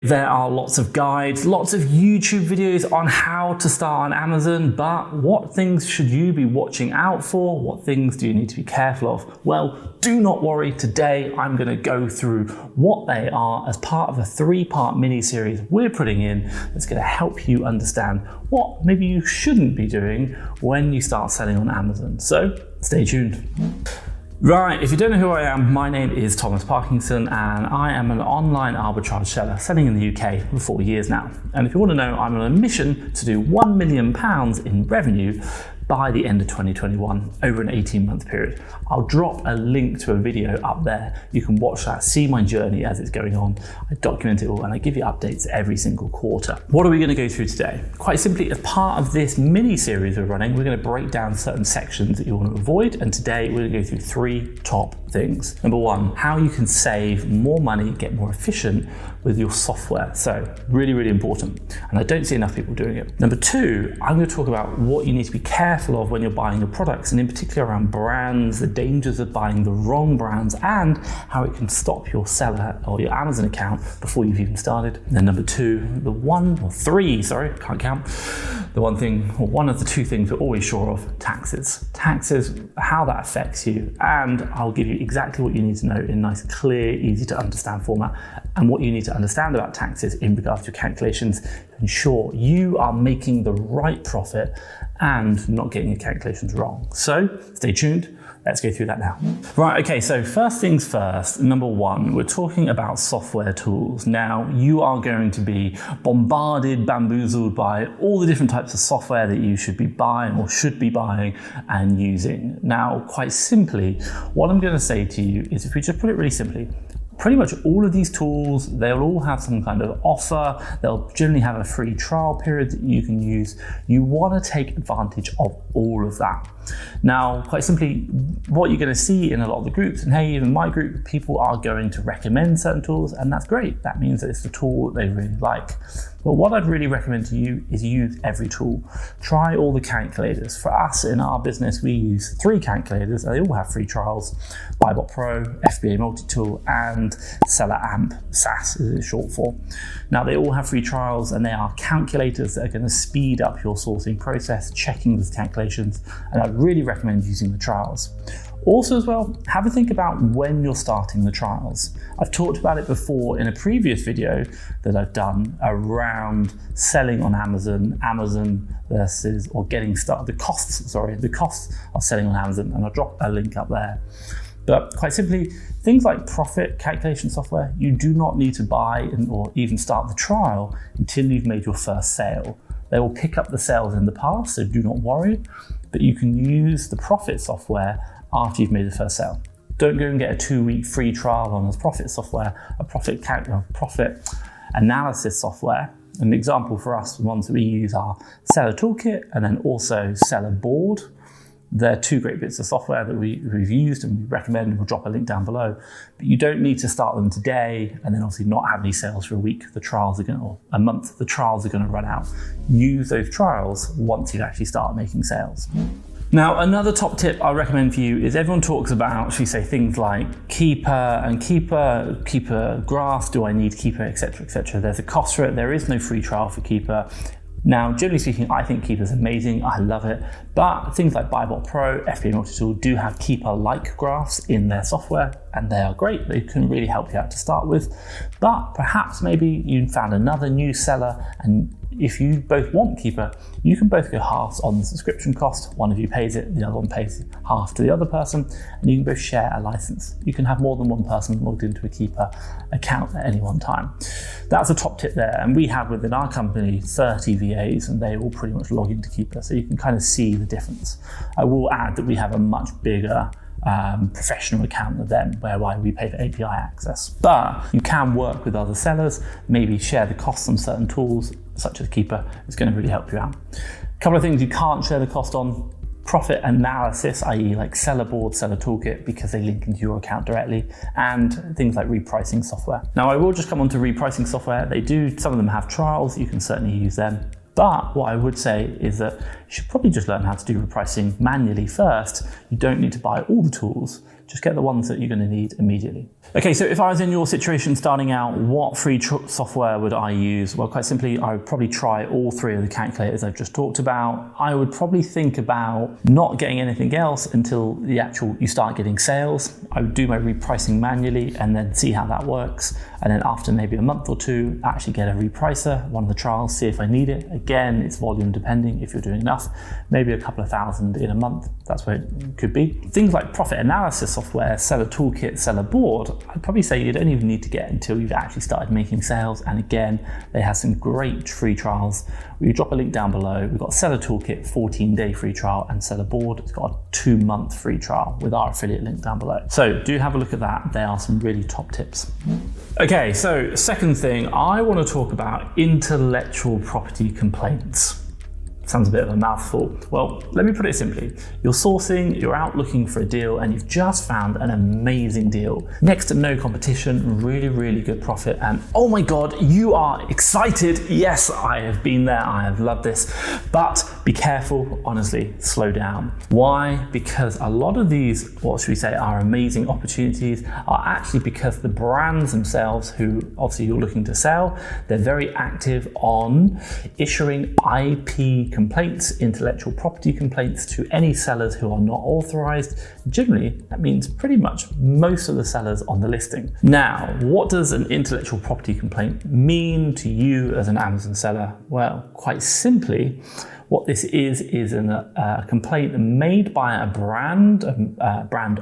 There are lots of guides, lots of YouTube videos on how to start on Amazon, but what things should you be watching out for? What things do you need to be careful of? Well, do not worry. Today, I'm going to go through what they are as part of a 3-part mini-series we're putting in that's going to help you understand what maybe you shouldn't be doing when you start selling on Amazon. So stay tuned. Right, if you don't know who I am, my name is Thomas Parkinson and I am an online arbitrage seller selling in the UK for 4 years now. And if you want to know, I'm on a mission to do £1 million in revenue by the end of 2021 over an 18-month period. I'll drop a link to a video up there. You can watch that, see my journey as it's going on. I document it all and I give you updates every single quarter. What are we going to go through today? Quite simply, as part of this mini series we're running, we're going to break down certain sections that you want to avoid. And today we're going to go through 3 top things. Number 1, how you can save more money, get more efficient with your software. So really, really important. And I don't see enough people doing it. Number 2, I'm going to talk about what you need to be careful of when you're buying your products, and in particular around brands, the dangers of buying the wrong brands, and how it can stop your seller or your Amazon account before you've even started. And then number 3, one of the 2 things we're always sure of: taxes. Taxes, how that affects you, and I'll give you exactly what you need to know in nice, clear, easy to understand format, and what you need to understand about taxes in regards to your calculations to ensure you are making the right profit and not getting your calculations wrong. So stay tuned. Let's go through that now. Right, okay, so first things first, number 1, we're talking about software tools. Now, you are going to be bombarded, bamboozled by all the different types of software that you should be buying or should be buying and using. Now, quite simply, what I'm gonna say to you is, if we just put it really simply, pretty much all of these tools, they'll all have some kind of offer. They'll generally have a free trial period that you can use. You want to take advantage of all of that. Now, quite simply, what you're going to see in a lot of the groups, and hey, even my group, people are going to recommend certain tools, and that's great. That means that it's the tool that they really like. But what I'd really recommend to you is use every tool. Try all the calculators. For us in our business, we use 3 calculators, and they all have free trials: BuyBot Pro, FBA Multi-Tool, and Seller Amp, SAS is it short for. Now, they all have free trials, and they are calculators that are going to speed up your sourcing process, checking those calculations, and I'd really recommend using the trials. Also as well, have a think about when you're starting the trials. I've talked about it before in a previous video that I've done around selling on Amazon versus, or getting started, the costs of selling on Amazon, and I'll drop a link up there. But quite simply, things like profit calculation software, you do not need to buy or even start the trial until you've made your first sale. They will pick up the sales in the past, so do not worry, but you can use the profit software after you've made the first sale. Don't go and get a 2-week free trial on this profit software, a profit analysis software. An example for us, the ones that we use are Seller Toolkit and then also Seller Board. They're 2 great bits of software that we've used and we recommend, and we'll drop a link down below. But you don't need to start them today and then obviously not have any sales for a week. The trials are going to, or a month, the trials are going to run out. Use those trials once you actually start making sales. Now, another top tip I recommend for you is, everyone talks about, should we say, things like Keeper and Keeper graphs. Do I need Keeper, etc., etc. There's a cost for it. There is no free trial for Keeper. Now, generally speaking, I think Keeper's amazing. I love it. But things like BuyBot Pro, FBA Multi-Tool do have Keeper-like graphs in their software, and they are great. They can really help you out to start with. But perhaps maybe you found another new seller, and if you both want Keeper, you can both go halves on the subscription cost. One of you pays it, the other one pays half to the other person, and you can both share a license. You can have more than one person logged into a Keeper account at any one time. That's a top tip there, and we have within our company 30 VAs, and they all pretty much log into Keeper, so you can kind of see the difference. I will add that we have a much bigger professional account with them, whereby we pay for API access. But you can work with other sellers, maybe share the costs on certain tools, such as Keeper. It's going to really help you out. A couple of things you can't share the cost on: profit analysis, i.e. like Seller Board, Seller Toolkit, because they link into your account directly, and things like repricing software. Now, I will just come on to repricing software. Some of them have trials, you can certainly use them. But what I would say is that you should probably just learn how to do repricing manually first. You don't need to buy all the tools. just get the ones that you're going to need immediately. Okay, so if I was in your situation starting out, what free software would I use? Well, quite simply, I would probably try all three of the calculators I've just talked about. I would probably think about not getting anything else until you start getting sales. I would do my repricing manually and then see how that works. And then after maybe a month or two, actually get a repricer, one of the trials, see if I need it. Again, it's volume depending if you're doing enough, maybe a couple of thousand in a month. That's where it could be. Things like profit analysis software, seller toolkit, seller board, I'd probably say you don't even need to get until you've actually started making sales. And again, they have some great free trials. We drop a link down below. We've got seller toolkit, 14-day free trial, and seller board, it's got a 2-month free trial with our affiliate link down below. So do have a look at that. There are some really top tips. Okay, so second thing, I want to talk about intellectual property complaints. Sounds a bit of a mouthful. Well, let me put it simply. You're sourcing, you're out looking for a deal, and you've just found an amazing deal. Next to no competition, really, really good profit, and oh my God, you are excited. Yes, I have been there, I have loved this, but be careful, honestly, slow down. Why? Because a lot of these, what should we say, are amazing opportunities are actually because the brands themselves, who obviously you're looking to sell, they're very active on issuing IP complaints, intellectual property complaints to any sellers who are not authorized. Generally, that means pretty much most of the sellers on the listing. Now, what does an intellectual property complaint mean to you as an Amazon seller? Well, quite simply, what this is a complaint made by a brand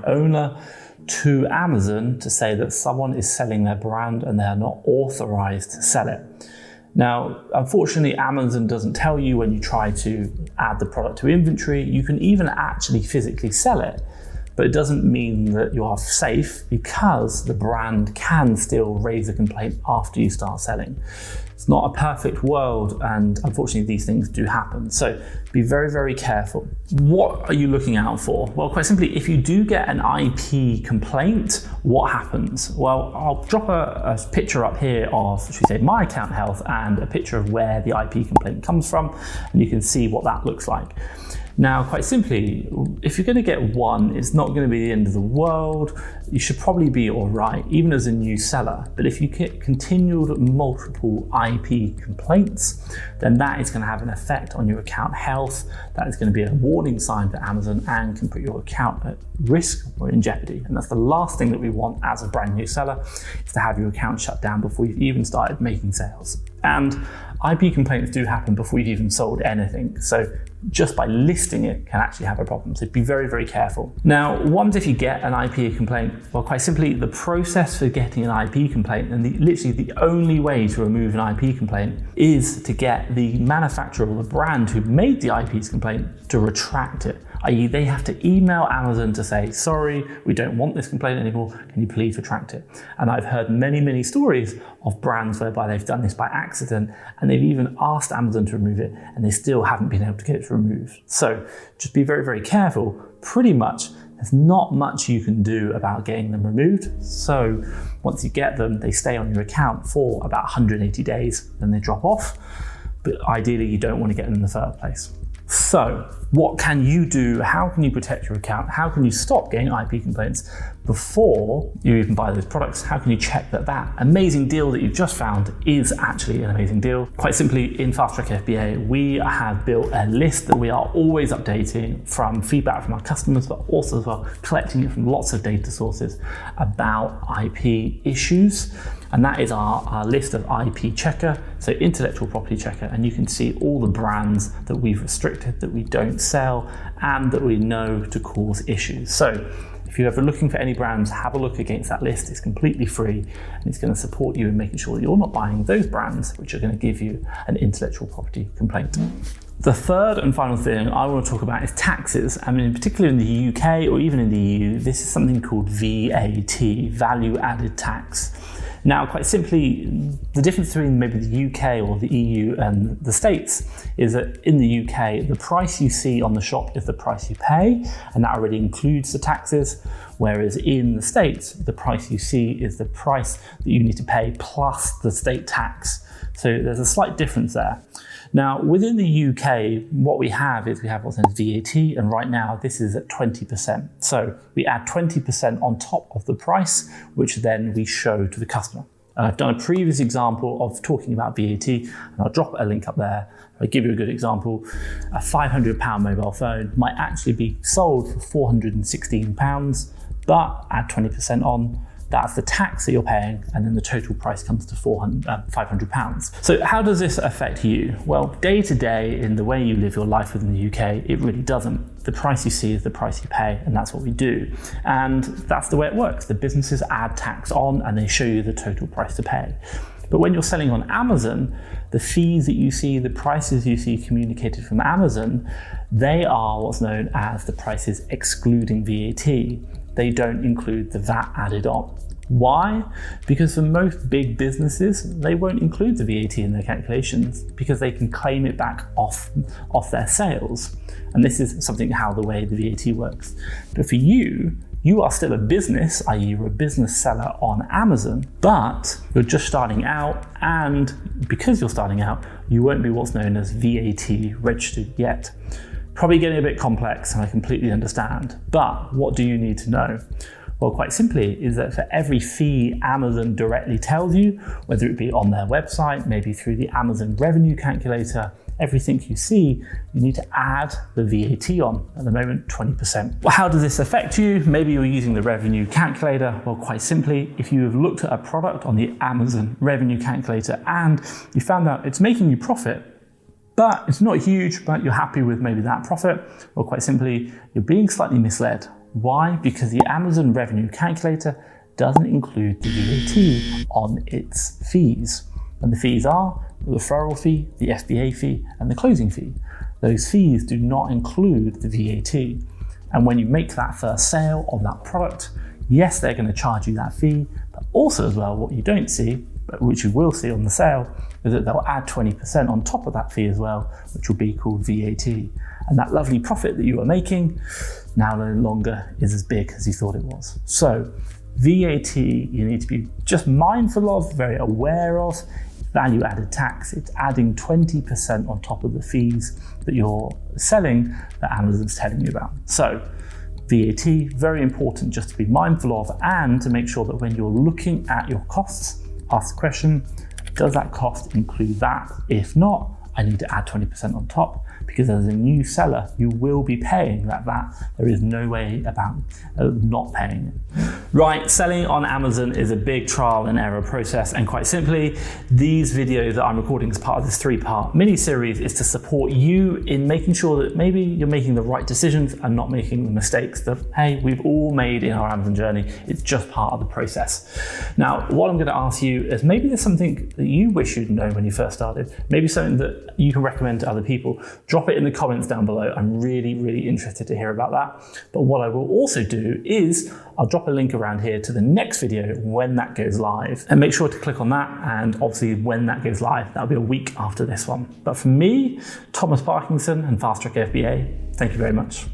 owner to Amazon to say that someone is selling their brand and they are not authorized to sell it. Now, unfortunately, Amazon doesn't tell you when you try to add the product to inventory. You can even actually physically sell it, but it doesn't mean that you are safe because the brand can still raise a complaint after you start selling. It's not a perfect world, and unfortunately these things do happen. So be very, very careful. What are you looking out for? Well, quite simply, if you do get an IP complaint, what happens? Well, I'll drop a picture up here of, should we say, my account health and a picture of where the IP complaint comes from, and you can see what that looks like. Now, quite simply, if you're going to get one, it's not going to be the end of the world. You should probably be all right, even as a new seller. But if you get continued multiple IP complaints, then that is going to have an effect on your account health. That is going to be a warning sign to Amazon and can put your account at risk or in jeopardy. And that's the last thing that we want as a brand new seller, is to have your account shut down before you've even started making sales. And IP complaints do happen before you've even sold anything. So just by listing it can actually have a problem. So be very, very careful. Now, what if you get an IP complaint? Well, quite simply, the process for getting an IP complaint, and literally the only way to remove an IP complaint, is to get the manufacturer or the brand who made the IP's complaint to retract it. i.e. they have to email Amazon to say, sorry, we don't want this complaint anymore, can you please retract it? And I've heard many, many stories of brands whereby they've done this by accident, and they've even asked Amazon to remove it, and they still haven't been able to get it removed. So just be very, very careful. Pretty much, there's not much you can do about getting them removed. So once you get them, they stay on your account for about 180 days, then they drop off. But ideally, you don't want to get them in the first place. So what can you do? How can you protect your account? How can you stop getting IP complaints before you even buy those products? How can you check that that amazing deal that you've just found is actually an amazing deal? Quite simply, in FastTrackFBA, we have built a list that we are always updating from feedback from our customers, but also as well collecting it from lots of data sources about IP issues. And that is our list of IP checker, so intellectual property checker, and you can see all the brands that we've restricted, that we don't sell, and that we know to cause issues. So if you're ever looking for any brands, have a look against that list. It's completely free, and it's going to support you in making sure that you're not buying those brands which are going to give you an intellectual property complaint. The third and final thing I want to talk about is taxes. I mean, particularly in the UK or even in the EU, this is something called VAT, value added tax. Now, quite simply, the difference between maybe the UK or the EU and the States is that in the UK, the price you see on the shop is the price you pay, and that already includes the taxes, whereas in the States, the price you see is the price that you need to pay plus the state tax. So there's a slight difference there. Now, within the UK, what we have is we have what's known as VAT, and right now this is at 20%. So we add 20% on top of the price, which then we show to the customer. I've done a previous example of talking about VAT, and I'll drop a link up there. I'll give you a good example. A £500 mobile phone might actually be sold for £416, but add 20% on. That's the tax that you're paying, and then the total price comes to £500. So how does this affect you? Well, day to day, in the way you live your life within the UK, it really doesn't. The price you see is the price you pay, and that's what we do. And that's the way it works. The businesses add tax on, and they show you the total price to pay. But when you're selling on Amazon, the fees that you see, the prices you see communicated from Amazon, they are what's known as the prices excluding VAT. They don't include the VAT added on. Why? Because for most big businesses, they won't include the VAT in their calculations because they can claim it back off their sales. And this is something how the way the VAT works. But for you, you are still a business, i.e. you're a business seller on Amazon, but you're just starting out, and because you're starting out, you won't be what's known as VAT registered yet. Probably getting a bit complex, and I completely understand, but what do you need to know? Well, quite simply is that for every fee Amazon directly tells you, whether it be on their website, maybe through the Amazon revenue calculator, everything you see, you need to add the VAT on. At the moment, 20%. Well, how does this affect you? Maybe you're using the revenue calculator. Well, quite simply, if you have looked at a product on the Amazon revenue calculator and you found out it's making you profit, but it's not huge, but you're happy with maybe that profit, well, quite simply, you're being slightly misled. Why? Because the Amazon revenue calculator doesn't include the VAT on its fees. And the fees are the referral fee, the FBA fee, and the closing fee. Those fees do not include the VAT. And when you make that first sale of that product, yes, they're going to charge you that fee, but also as well, what you don't see, but which you will see on the sale, is that they'll add 20% on top of that fee as well, which will be called VAT. And that lovely profit that you were making now no longer is as big as you thought it was. So VAT, you need to be just mindful of, very aware of. Value added tax, it's adding 20% on top of the fees that you're selling that Amazon's telling you about. So VAT, very important just to be mindful of, and to make sure that when you're looking at your costs, ask the question, does that cost include that? If not, I need to add 20% on top, because as a new seller, you will be paying that VAT. There is no way about not paying it. Right, selling on Amazon is a big trial and error process, and quite simply, these videos that I'm recording as part of this 3-part mini-series is to support you in making sure that maybe you're making the right decisions and not making the mistakes that, hey, we've all made in our Amazon journey. It's just part of the process. Now, what I'm gonna ask you is maybe there's something that you wish you'd known when you first started, maybe something that you can recommend to other people. Drop it in the comments down below. I'm really, really interested to hear about that. But what I will also do is I'll drop a link around here to the next video when that goes live, and make sure to click on that. And obviously when that goes live, that'll be a week after this one. But for me, Thomas Parkinson and FastTrackFBA, thank you very much.